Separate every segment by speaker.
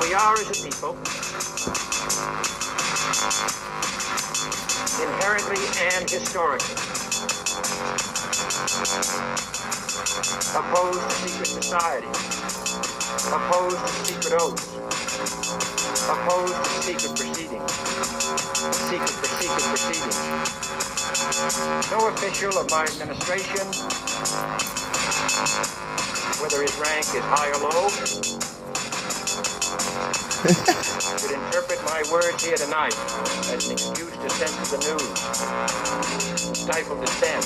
Speaker 1: we are as a people inherently and historically opposed to secret societies, opposed to secret oaths, opposed to secret proceedings. No official of my administration, whether his rank is high or low, should interpret my words here tonight as an excuse to censor the news, to stifle dissent,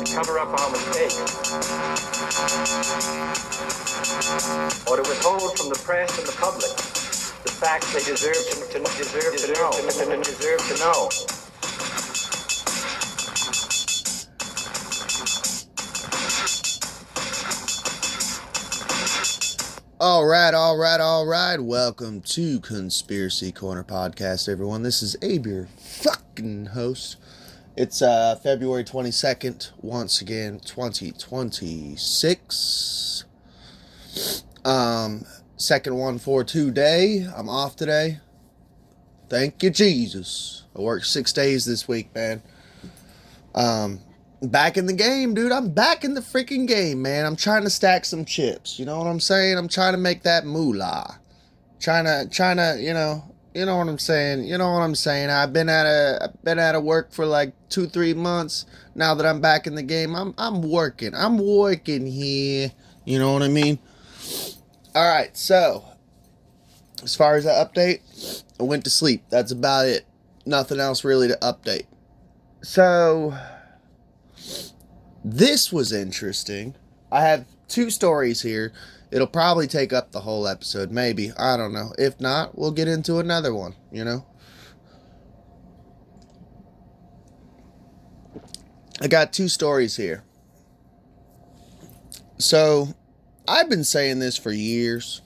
Speaker 1: to cover up our mistakes, or to withhold from the press and the public the facts they deserve to know.
Speaker 2: All right. Welcome to Conspiracy Corner Podcast, everyone. This is Abe, your fucking host. It's February 22nd, once again, 2026. Second 142 day. I'm off today. Thank you, Jesus. I worked 6 days this week, man. Back in the game, dude. I'm back in the freaking game, man. I'm trying to stack some chips. You know what I'm saying? I'm trying to make that moolah. Trying to, you know what I'm saying? You know what I'm saying? I've been out of work for like 2-3 months. Now that I'm back in the game, I'm working. I'm working here. You know what I mean? All right. So, as far as the update, I went to sleep. That's about it. Nothing else really to update. So, this was interesting. I have 2 stories here. It'll probably take up the whole episode, maybe. I don't know. If not, we'll get into another one, you know? I got 2 stories here. So, I've been saying this for years.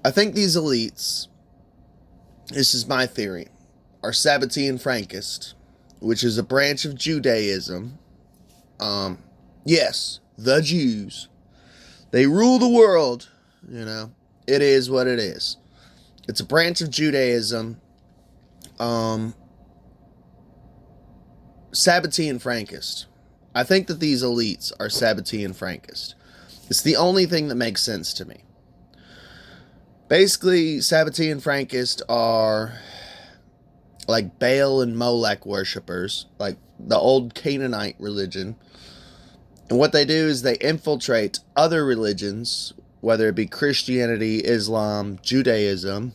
Speaker 2: I think these elites, this is my theory, are Sabbatean Frankist, which is a branch of Judaism. Yes, the Jews. They rule the world, you know. It is what it is. It's a branch of Judaism. Sabbatean Frankist. I think that these elites are Sabbatean Frankist. It's the only thing that makes sense to me. Basically, Sabbatean Frankists are like Baal and Molech worshippers, like the old Canaanite religion. And what they do is they infiltrate other religions, whether it be Christianity, Islam, Judaism,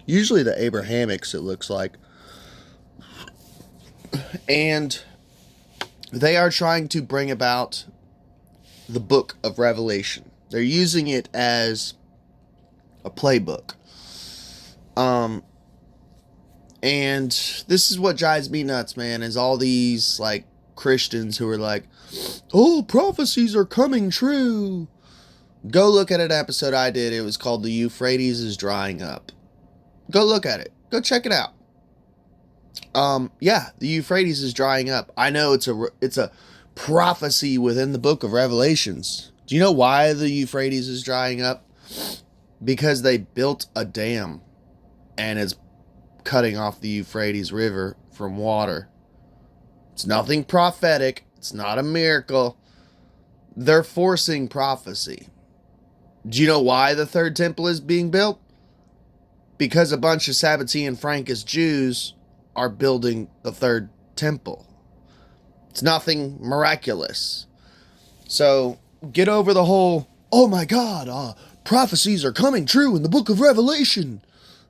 Speaker 2: usually the Abrahamics, it looks like. And they are trying to bring about the book of Revelation. They're using it as a playbook. And this is what drives me nuts, man, is all these, like, Christians who are like, oh, prophecies are coming true. Go look at an episode I did. It was called The Euphrates is Drying Up. Go look at it. Go check it out. Yeah, the Euphrates is drying up. I know it's a prophecy within the book of Revelations. Do you know why the Euphrates is drying up? Because they built a dam and it's cutting off the Euphrates River from water. It's nothing prophetic. It's not a miracle. They're forcing prophecy. Do you know why the third temple is being built? Because a bunch of Sabbatean Frankist Jews are building the third temple. It's nothing miraculous. So get over the whole, oh my God, prophecies are coming true in the book of Revelation.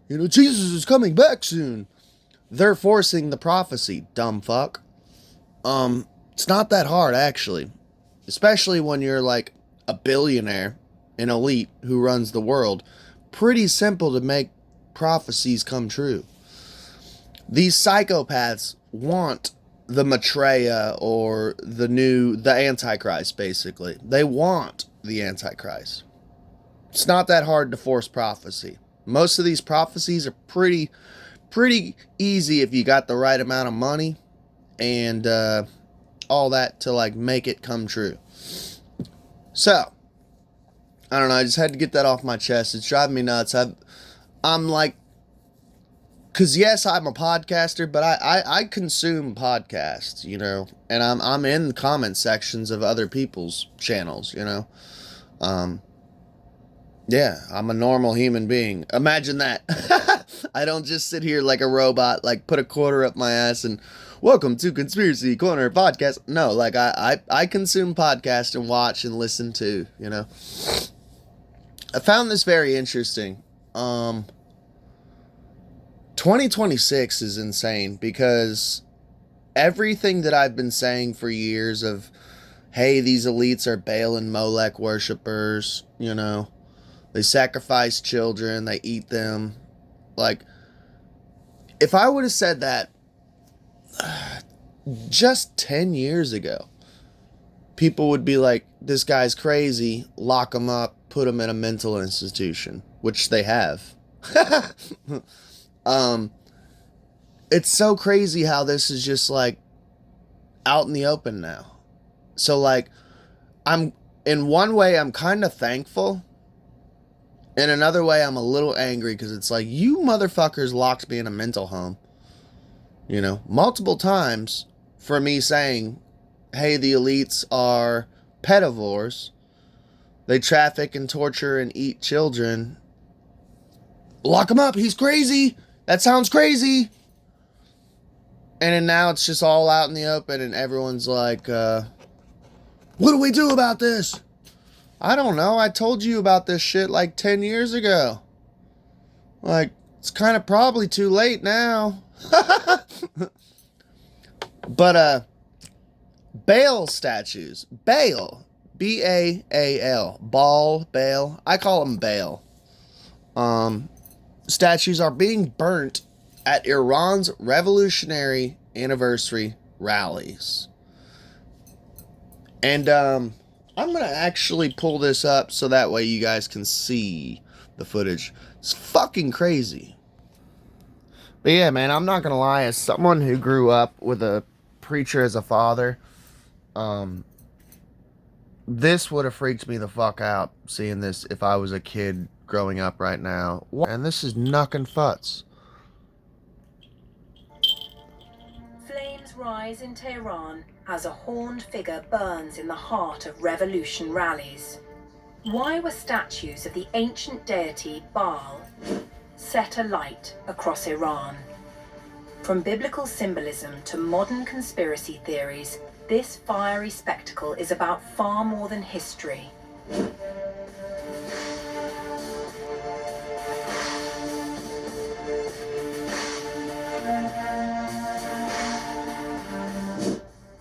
Speaker 2: You know, Jesus is coming back soon. They're forcing the prophecy, dumb fuck. It's not that hard, actually. Especially when you're like a billionaire, an elite who runs the world. Pretty simple to make prophecies come true. These psychopaths want the Maitreya or the Antichrist, basically. They want the Antichrist. It's not that hard to force prophecy. Most of these prophecies are pretty easy if you got the right amount of money and all that to like make it come true. So, I don't know. I just had to get that off my chest. It's driving me nuts. I'm like, because yes, I'm a podcaster, but I consume podcasts, you know, and I'm in the comment sections of other people's channels, you know. Yeah, I'm a normal human being. Imagine that. I don't just sit here like a robot, like put a quarter up my ass and welcome to Conspiracy Corner Podcast. No, like I consume podcasts and watch and listen to, you know. I found this very interesting. 2026 is insane because everything that I've been saying for years of, hey, these elites are Baal and Molech worshippers, you know, they sacrifice children, they eat them. Like, if I would have said that just 10 years ago, people would be like, this guy's crazy, lock him up, put him in a mental institution, which they have. It's so crazy how this is just like out in the open now. So like, in one way I'm kind of thankful. In another way I'm a little angry because it's like, you motherfuckers locked me in a mental home, you know, multiple times for me saying, hey, the elites are pedivores. They traffic and torture and eat children. Lock him up. He's crazy. That sounds crazy. And then now it's just all out in the open and everyone's like, what do we do about this? I don't know. I told you about this shit like 10 years ago. Like, it's kind of probably too late now. But, Baal statues. Baal. B-A-A-L. Baal. I call them Baal. Statues are being burnt at Iran's revolutionary anniversary rallies. And I'm going to actually pull this up so that way you guys can see the footage. It's fucking crazy. But yeah, man, I'm not going to lie. As someone who grew up with a preacher as a father, this would have freaked me the fuck out seeing this if I was a kid growing up right now. And this is knuckin' futs.
Speaker 3: Flames rise in Tehran as a horned figure burns in the heart of revolution rallies. Why were statues of the ancient deity Baal set alight across Iran? From biblical symbolism to modern conspiracy theories, this fiery spectacle is about far more than history.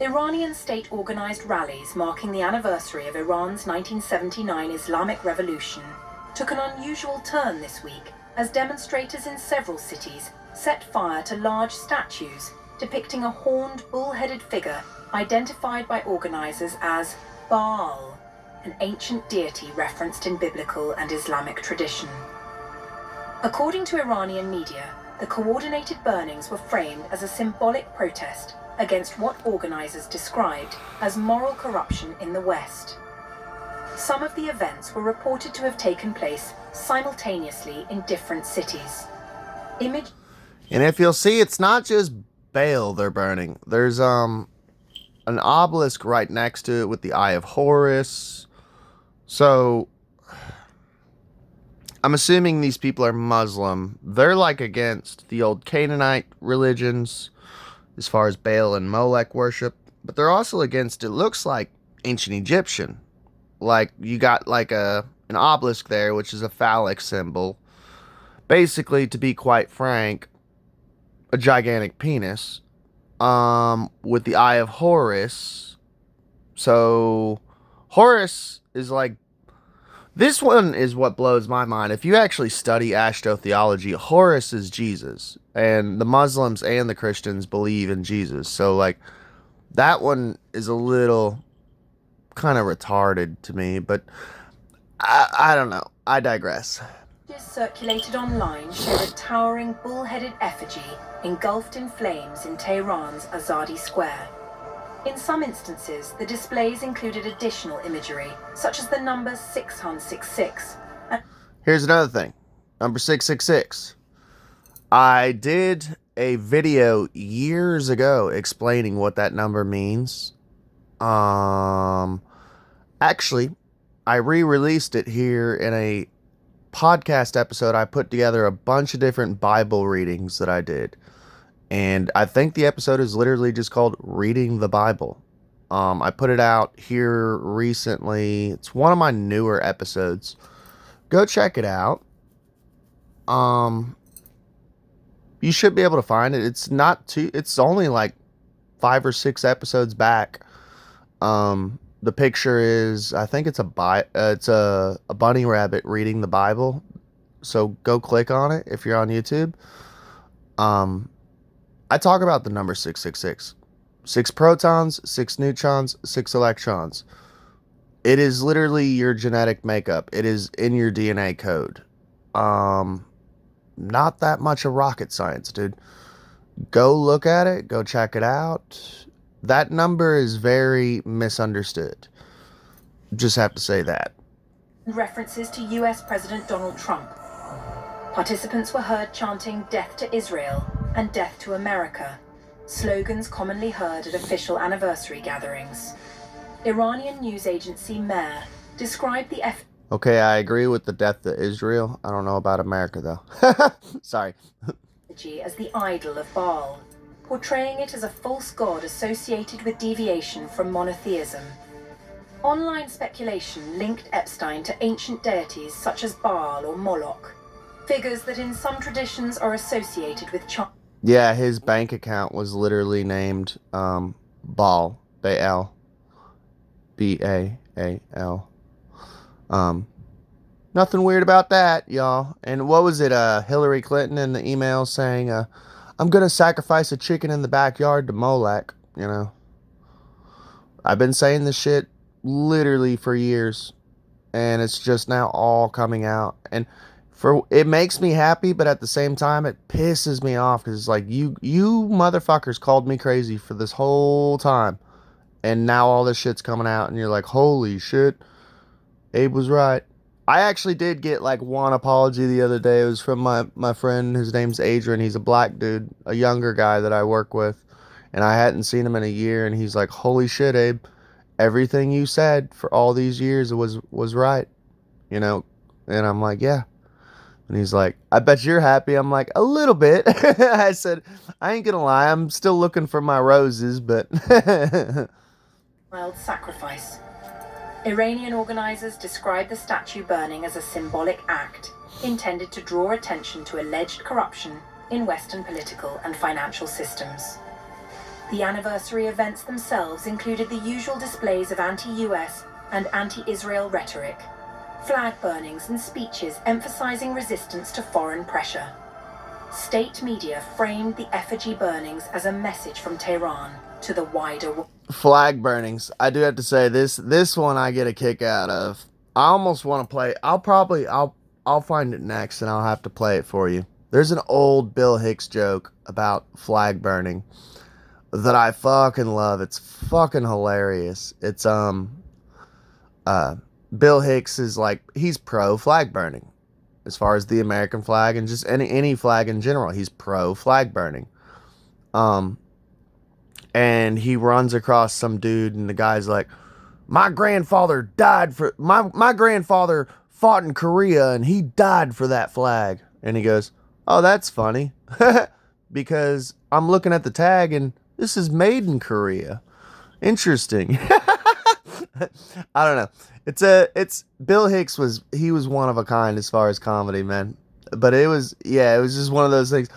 Speaker 3: Iranian state-organized rallies marking the anniversary of Iran's 1979 Islamic Revolution took an unusual turn this week as demonstrators in several cities set fire to large statues depicting a horned, bull-headed figure identified by organizers as Baal, an ancient deity referenced in biblical and Islamic tradition. According to Iranian media, the coordinated burnings were framed as a symbolic protest against what organizers described as moral corruption in the West. Some of the events were reported to have taken place simultaneously in different cities. And
Speaker 2: if you'll see, it's not just Baal they're burning. There's an obelisk right next to it with the Eye of Horus. So I'm assuming these people are Muslim. They're like against the old Canaanite religions as far as Baal and Molech worship, but they're also against, it looks like, ancient Egyptian. Like, you got like an obelisk there, which is a phallic symbol. Basically, to be quite frank, a gigantic penis. With the Eye of Horus. So, Horus is like, this one is what blows my mind. If you actually study astrotheology, Horus is Jesus. And the Muslims and the Christians believe in Jesus. So, like, that one is a little kind of retarded to me. But, I don't know. I digress.
Speaker 3: Circulated online showed a towering bull-headed effigy engulfed in flames in Tehran's Azadi Square. In some instances, the displays included additional imagery, such as the number 666.
Speaker 2: Here's another thing. Number 666. I did a video years ago explaining what that number means. Actually, I re-released it here in a podcast episode. I put together a bunch of different Bible readings that I did. And I think the episode is literally just called Reading the Bible. I put it out here recently. It's one of my newer episodes. Go check it out. You should be able to find it. It's only like 5 or 6 episodes back. The picture is, I think it's a bunny rabbit reading the Bible. So go click on it if you're on YouTube. I talk about the number 666. 6 protons, 6 neutrons, 6 electrons. It is literally your genetic makeup. It is in your DNA code. Not that much of rocket science, dude. Go look at it. Go check it out. That number is very misunderstood. Just have to say that.
Speaker 3: References to US President Donald Trump. Participants were heard chanting "Death to Israel" and "Death to America," slogans commonly heard at official anniversary gatherings. Iranian news agency Mehr described the
Speaker 2: Okay, I agree with the death to Israel. I don't know about America, though. Sorry.
Speaker 3: effigy as the idol of Baal, portraying it as a false god associated with deviation from monotheism. Online speculation linked Epstein to ancient deities such as Baal or Moloch, figures that in some traditions are associated with
Speaker 2: Yeah, his bank account was literally named Baal. Baal. B-A-A-L. Nothing weird about that, y'all. And what was it, Hillary Clinton in the email saying, I'm gonna sacrifice a chicken in the backyard to Molech, you know. I've been saying this shit literally for years, and it's just now all coming out. And it makes me happy, but at the same time, it pisses me off, because it's like, you motherfuckers called me crazy for this whole time, and now all this shit's coming out, and you're like, holy shit, Abe was right. I actually did get like one apology the other day. It was from my friend. His name's Adrian. He's a black dude, a younger guy that I work with, and I hadn't seen him in a year, and he's like, holy shit, Abe, everything you said for all these years was right, you know. And I'm like, yeah. And he's like, I bet you're happy. I'm like, a little bit. I said, I ain't gonna lie, I'm still looking for my roses, but
Speaker 3: wild sacrifice. Iranian organizers describe the statue burning as a symbolic act intended to draw attention to alleged corruption in Western political and financial systems. The anniversary events themselves included the usual displays of anti-US and anti-Israel rhetoric, flag burnings and speeches emphasizing resistance to foreign pressure. State media framed the effigy burnings as a message from Tehran to the wider world.
Speaker 2: Flag burnings. I do have to say, this one I get a kick out of. I almost want to play. I'll find it next, and I'll have to play it for you. There's an old Bill Hicks joke about flag burning that I fucking love. It's fucking hilarious. It's Bill Hicks is like, he's pro flag burning as far as the American flag and just any flag in general. He's pro flag burning. And he runs across some dude, and the guy's like, my grandfather died for my grandfather fought in Korea, and he died for that flag. And he goes, oh, that's funny. Because I'm looking at the tag, and this is made in Korea. Interesting. I don't know. It's Bill Hicks was one of a kind as far as comedy, man. But it was just one of those things.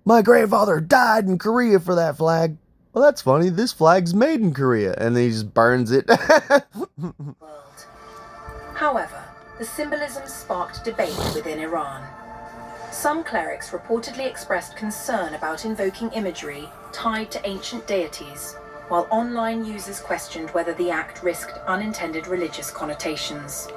Speaker 2: My grandfather died in Korea for that flag. Well, that's funny. This flag's made in Korea. And then he just burns it.
Speaker 3: However, the symbolism sparked debate within Iran. Some clerics reportedly expressed concern about invoking imagery tied to ancient deities, while online users questioned whether the act risked unintended religious connotations.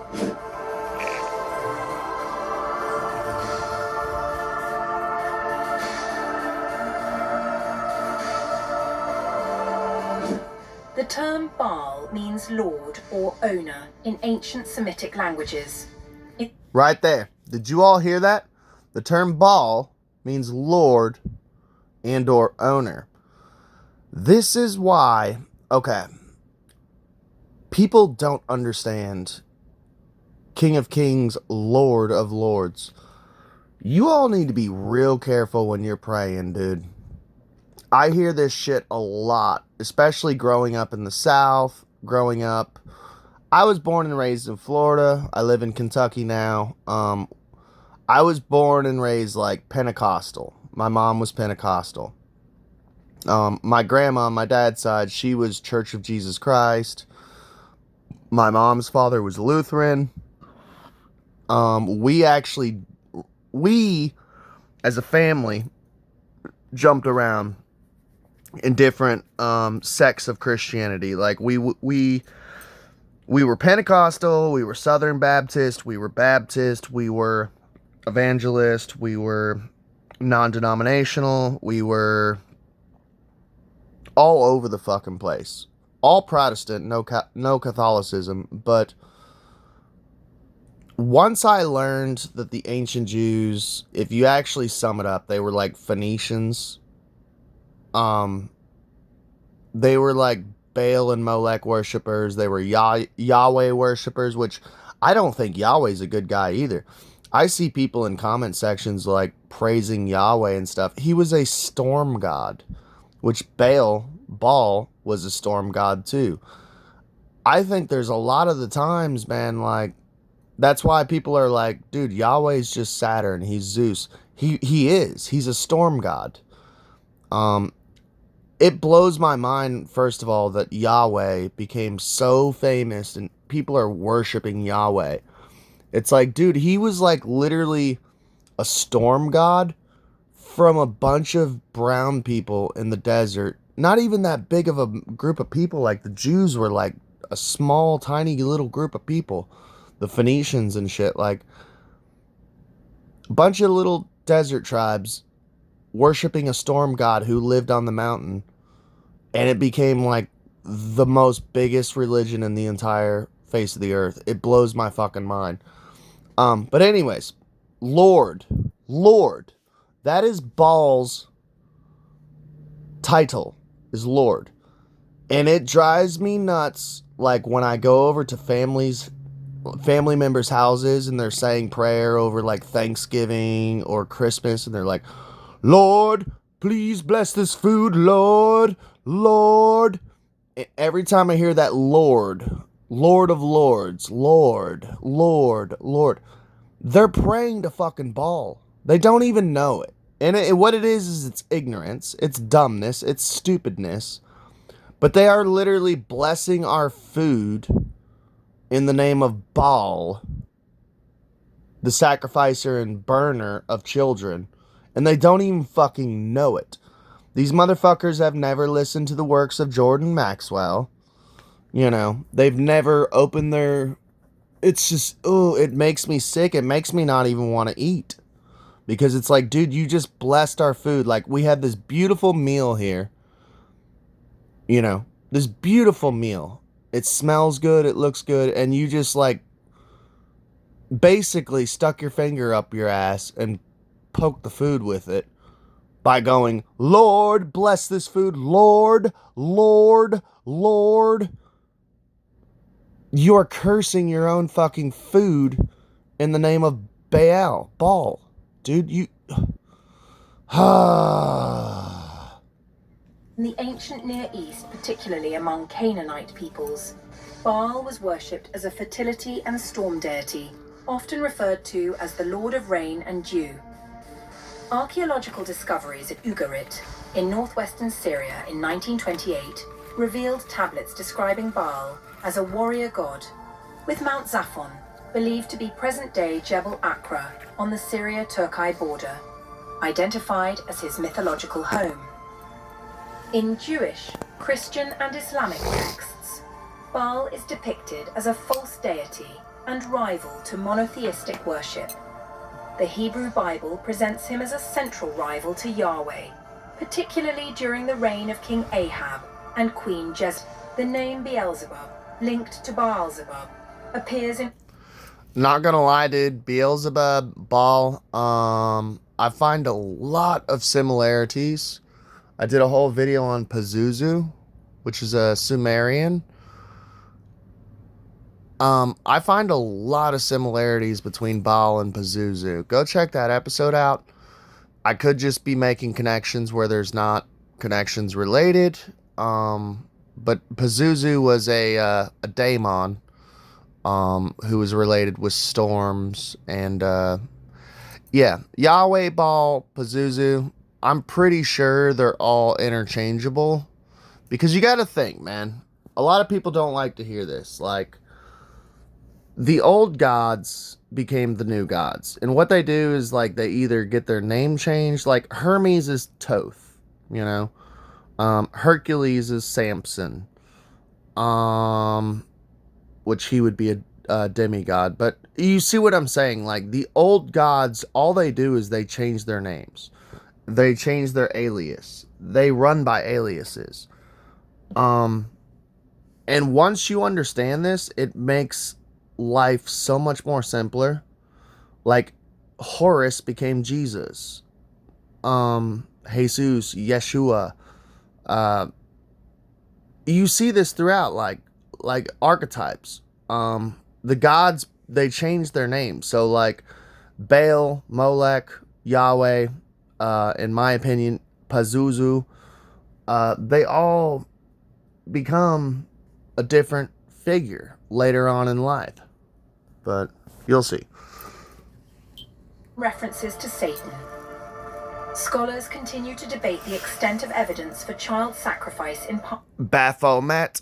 Speaker 3: Baal means lord or owner in ancient Semitic languages.
Speaker 2: Right there. Did you all hear that? The term Baal means lord and or owner. This is why, okay, people don't understand King of Kings, Lord of Lords. You all need to be real careful when you're praying, dude. I hear this shit a lot, especially growing up in the South, I was born and raised in Florida. I live in Kentucky now. I was born and raised like Pentecostal. My mom was Pentecostal. My grandma on my dad's side, she was Church of Jesus Christ. My mom's father was Lutheran. We as a family jumped around in different sects of Christianity. Like we were Pentecostal, we were Southern Baptist, we were Evangelist, we were non-denominational, we were all over the fucking place. All Protestant, no Catholicism, but once I learned that the ancient Jews, if you actually sum it up, they were like Phoenicians. They were like Baal and Molech worshippers. They were Yahweh worshippers, which I don't think Yahweh's a good guy either. I see people in comment sections like praising Yahweh and stuff. He was a storm god, which Baal was a storm god too. I think there's a lot of the times, man, like, that's why people are like, dude, Yahweh's just Saturn. He's Zeus. He is. He's a storm god. It blows my mind, first of all, that Yahweh became so famous and people are worshiping Yahweh. It's like, dude, he was like literally a storm god from a bunch of brown people in the desert. Not even that big of a group of people. Like the Jews were like a small, tiny little group of people. The Phoenicians and shit, like a bunch of little desert tribes worshiping a storm god who lived on the mountain, and it became like the most biggest religion in the entire face of the earth. It blows my fucking mind. But anyways, Lord, that is Baal's title, is Lord, and it drives me nuts. Like when I go over to family members' houses and they're saying prayer over like Thanksgiving or Christmas, and they're like, Lord, please bless this food, Lord. And every time I hear that Lord of Lords, Lord, they're praying to fucking Baal. They don't even know it. And what it is it's ignorance, it's dumbness, it's stupidness. But they are literally blessing our food in the name of Baal, the sacrificer and burner of children, and they don't even fucking know it. These motherfuckers have never listened to the works of Jordan Maxwell. You know, they've never opened their... It's just, it makes me sick. It makes me not even want to eat. Because it's like, dude, you just blessed our food. Like, we had this beautiful meal here. You know, this beautiful meal. It smells good, it looks good, and you just, like, basically stuck your finger up your ass and poked the food with it by going, Lord, bless this food, Lord. You're cursing your own fucking food in the name of Baal. Dude, you...
Speaker 3: In the ancient Near East, particularly among Canaanite peoples, Baal was worshipped as a fertility and storm deity, often referred to as the Lord of Rain and Dew. Archaeological discoveries at Ugarit, in northwestern Syria in 1928, revealed tablets describing Baal as a warrior god, with Mount Zaphon, believed to be present-day Jebel Akra on the Syria-Turkey border, identified as his mythological home. In Jewish, Christian and Islamic texts, Baal is depicted as a false deity and rival to monotheistic worship. The Hebrew Bible presents him as a central rival to Yahweh, particularly during the reign of King Ahab and Queen Jezebel. The name Beelzebub, linked to Baalzebub, appears in...
Speaker 2: Not gonna lie, dude. Beelzebub, Baal. I find a lot of similarities. I did a whole video on Pazuzu, which is a Sumerian. I find a lot of similarities between Baal and Pazuzu. Go check that episode out. I could just be making connections where there's not connections related. But Pazuzu was a daemon, who was related with storms and, yeah, Yahweh, Baal, Pazuzu. I'm pretty sure they're all interchangeable, because you got to think, man. A lot of people don't like to hear this. Like, the old gods became the new gods, and what they do is, like, they either get their name changed. Like, Hermes is Thoth, you know. Hercules is Samson, which he would be a demigod. But you see what I'm saying? Like, the old gods, all they do is they change their names. They change their alias. They run by aliases. And once you understand this, it makes life so much more simpler. Like, Horus became Jesus. Jesus, Yeshua. You see this throughout, like archetypes. The gods, they change their names. So, like, Baal, Molech, Yahweh, in my opinion, Pazuzu, they all become a different figure later on in life. But you'll see.
Speaker 3: References to Satan. Scholars continue to debate the extent of evidence for child sacrifice in
Speaker 2: Baphomet.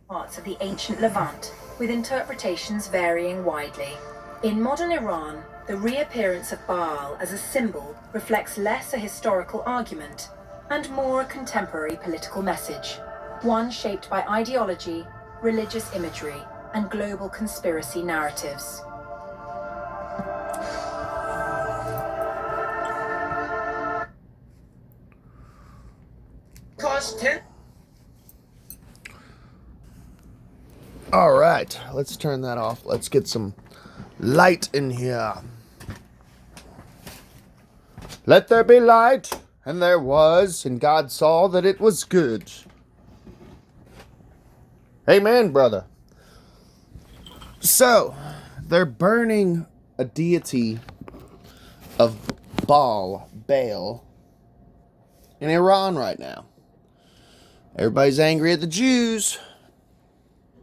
Speaker 3: parts of the ancient Levant, with interpretations varying widely. In modern Iran, the reappearance of Baal as a symbol reflects less a historical argument and more a contemporary political message, one shaped by ideology, religious imagery, and global conspiracy narratives.
Speaker 1: Cost 10.
Speaker 2: All right, let's turn that off. Let's get some light in here. Let there be light, and there was, and God saw that it was good. Amen, brother. So, they're burning a deity of Baal, in Iran right now. Everybody's angry at the Jews,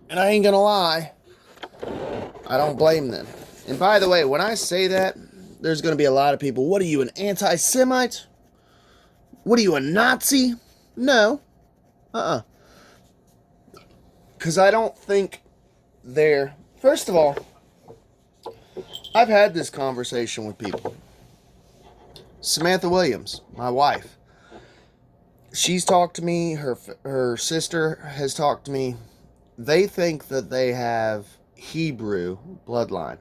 Speaker 2: and I ain't gonna lie, I don't blame them. And by the way, when I say that, there's gonna be a lot of people, what are you, an anti-Semite? What are you, a Nazi? No. Because I don't think they're... First of all, I've had this conversation with people. Samantha Williams, my wife, she's talked to me, her sister has talked to me. They think that they have Hebrew bloodline.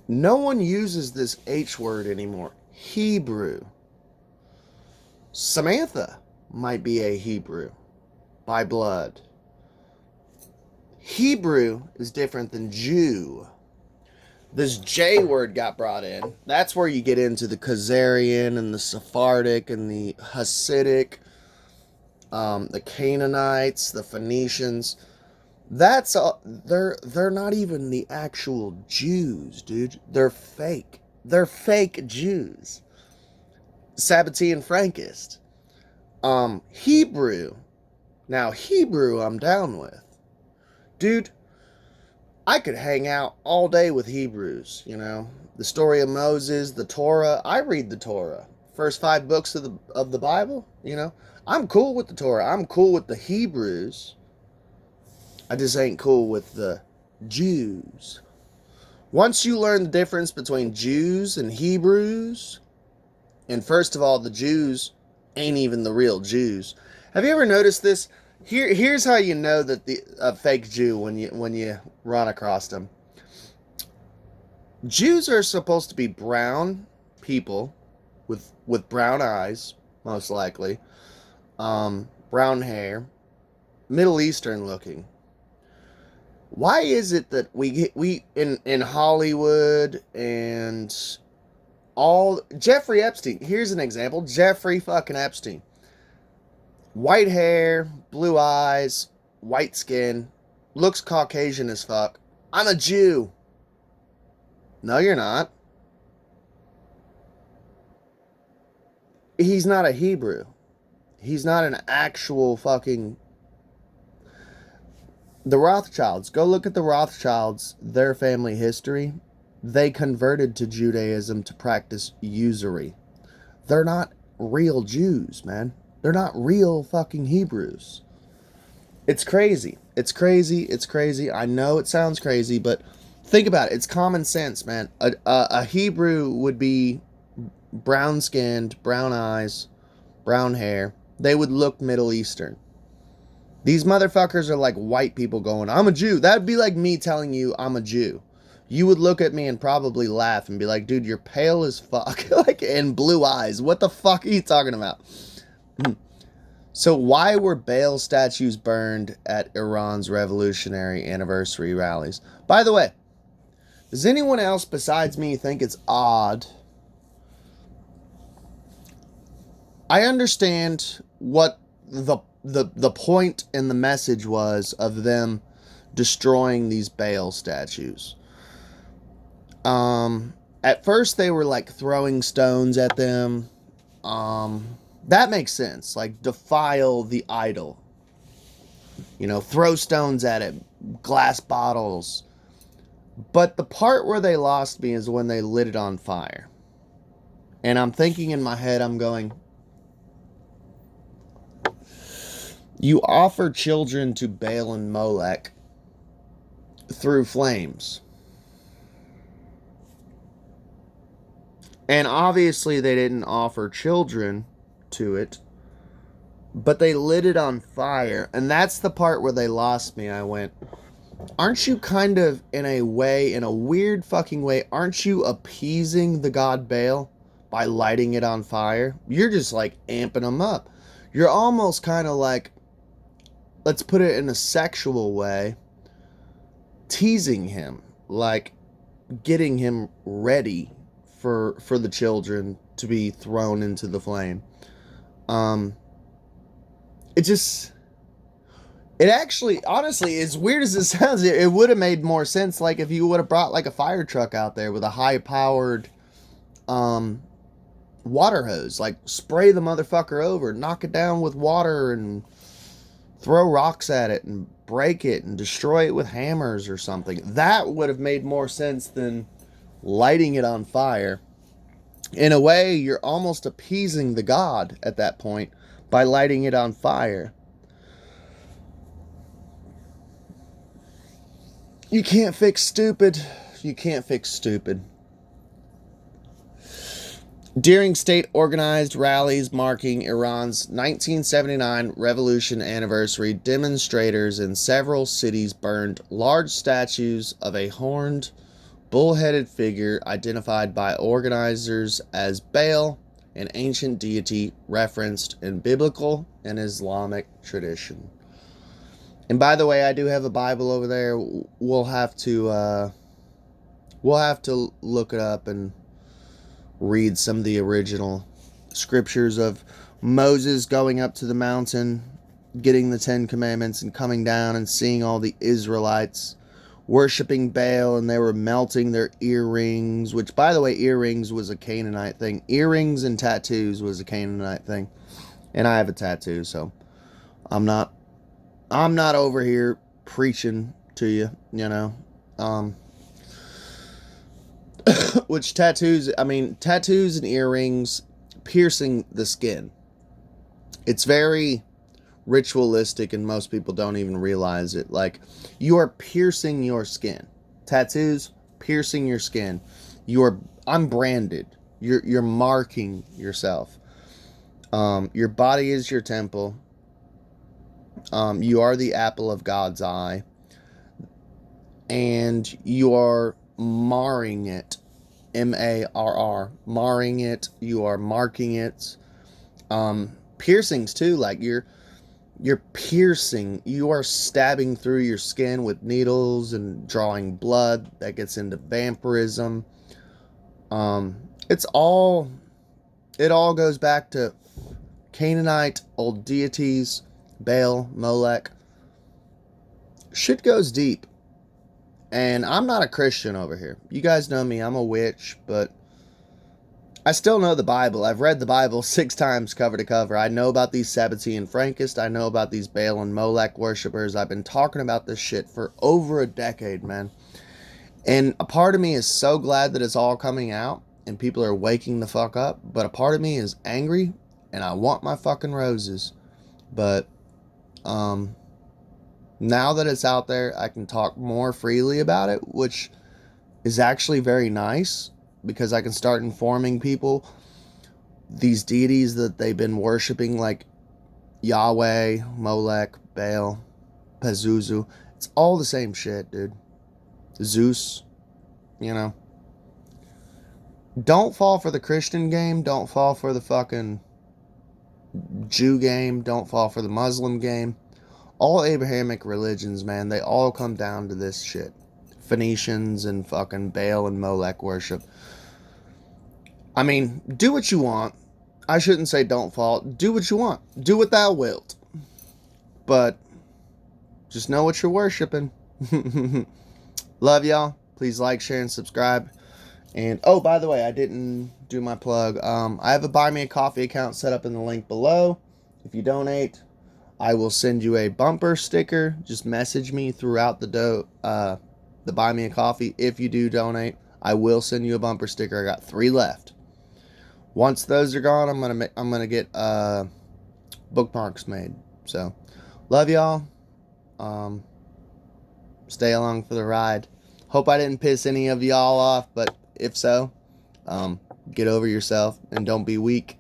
Speaker 2: No one uses this H word anymore. Hebrew. Samantha might be a Hebrew by blood. Hebrew is different than Jew. This J word got brought in. That's where you get into the Khazarian and the Sephardic and the Hasidic, the Canaanites, the Phoenicians. That's all. They're not even the actual Jews, dude. They're fake. They're fake Jews. Sabbatean Frankist. Hebrew. Now, Hebrew I'm down with. Dude, I could hang out all day with Hebrews, you know. The story of Moses, the Torah. I read the Torah. First 5 books of the Bible, you know. I'm cool with the Torah. I'm cool with the Hebrews. I just ain't cool with the Jews. Once you learn the difference between Jews and Hebrews, and first of all, the Jews ain't even the real Jews. Have you ever noticed this? Here's how you know that a fake Jew when you run across them. Jews are supposed to be brown people with brown eyes, most likely, brown hair. Middle Eastern looking. Why is it that we in Hollywood and all Jeffrey Epstein? Here's an example. Jeffrey fucking Epstein. White hair, blue eyes, white skin, looks Caucasian as fuck. I'm a Jew. No, you're not. He's not a Hebrew. He's not an actual fucking... The Rothschilds. Go look at the Rothschilds, their family history. They converted to Judaism to practice usury. They're not real Jews, man. They're not real fucking Hebrews. It's crazy. It's crazy. It's crazy. I know it sounds crazy, but think about it. It's common sense, man. A Hebrew would be brown-skinned, brown eyes, brown hair. They would look Middle Eastern. These motherfuckers are like white people going, I'm a Jew. That'd be like me telling you I'm a Jew. You would look at me and probably laugh and be like, dude, you're pale as fuck. Like, and blue eyes. What the fuck are you talking about? So why were Baal statues burned at Iran's revolutionary anniversary rallies? By the way, does anyone else besides me think it's odd? I understand what the point and the message was of them destroying these Baal statues. At first they were like throwing stones at them. That makes sense. Like, defile the idol. You know, throw stones at it, glass bottles. But the part where they lost me is when they lit it on fire. And I'm thinking in my head, I'm going, you offer children to Baal and Molech through flames. And obviously they didn't offer children to it, but they lit it on fire. And that's the part where they lost me. I went, aren't you kind of, in a way, in a weird fucking way, aren't you appeasing the god Baal by lighting it on fire? You're just like amping him up. You're almost kind of like, let's put it in a sexual way, teasing him, like getting him ready for the children to be thrown into the flame. It actually, honestly, as weird as it sounds, it would have made more sense, like, if you would have brought, like, a fire truck out there with a high-powered, water hose. Like, spray the motherfucker over, knock it down with water, and throw rocks at it, and break it, and destroy it with hammers or something. That would have made more sense than lighting it on fire. In a way, you're almost appeasing the god at that point by lighting it on fire. You can't fix stupid. You can't fix stupid. During state-organized rallies marking Iran's 1979 revolution anniversary, demonstrators in several cities burned large statues of a horned, bull-headed figure identified by organizers as Baal, an ancient deity referenced in biblical and Islamic tradition. And by the way, I do have a Bible over there. We'll have to look it up and read some of the original scriptures of Moses going up to the mountain, getting the 10 Commandments, and coming down and seeing all the Israelites worshiping Baal, and they were melting their earrings, which, by the way, earrings was a Canaanite thing. Earrings and tattoos was a Canaanite thing. And I have a tattoo, so I'm not over here preaching to you, you know. Which tattoos and earrings, piercing the skin. It's very ritualistic, and most people don't even realize it. Like, you are piercing your skin. Tattoos, piercing your skin. I'm branded. You're marking yourself. Your body is your temple. You are the apple of God's eye. And you are marring it. M-A-R-R. Marring it. You are marking it. Piercings too. Like, You're piercing, you are stabbing through your skin with needles and drawing blood that gets into vampirism. It's all, it all goes back to Canaanite old deities, Baal, Molech. Shit goes deep. And I'm not a Christian over here. You guys know me, I'm a witch, but I still know the Bible. I've read the Bible 6 times cover to cover. I know about these Sabbatean Frankists. I know about these Baal and Molech worshippers. I've been talking about this shit for over a decade, man. And a part of me is so glad that it's all coming out and people are waking the fuck up. But a part of me is angry and I want my fucking roses. But, now that it's out there, I can talk more freely about it, which is actually very nice. Because I can start informing people these deities that they've been worshiping, like Yahweh, Molech, Baal, Pazuzu. It's all the same shit, dude. Zeus, you know. Don't fall for the Christian game. Don't fall for the fucking Jew game. Don't fall for the Muslim game. All Abrahamic religions, man, they all come down to this shit. Phoenicians and fucking Baal and Molech worship. I mean, do what you want. I shouldn't say don't fall. Do what you want. Do what thou wilt. But just know what you're worshiping. Love y'all. Please like, share, and subscribe. And, oh, by the way, I didn't do my plug. I have a Buy Me a Coffee account set up in the link below. If you donate, I will send you a bumper sticker. Just message me throughout the Buy Me a Coffee. If you do donate, I will send you a bumper sticker. I got 3 left. Once those are gone, I'm gonna get bookmarks made. So, love y'all. Stay along for the ride. Hope I didn't piss any of y'all off, but if so, get over yourself and don't be weak.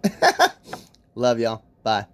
Speaker 2: Love y'all. Bye.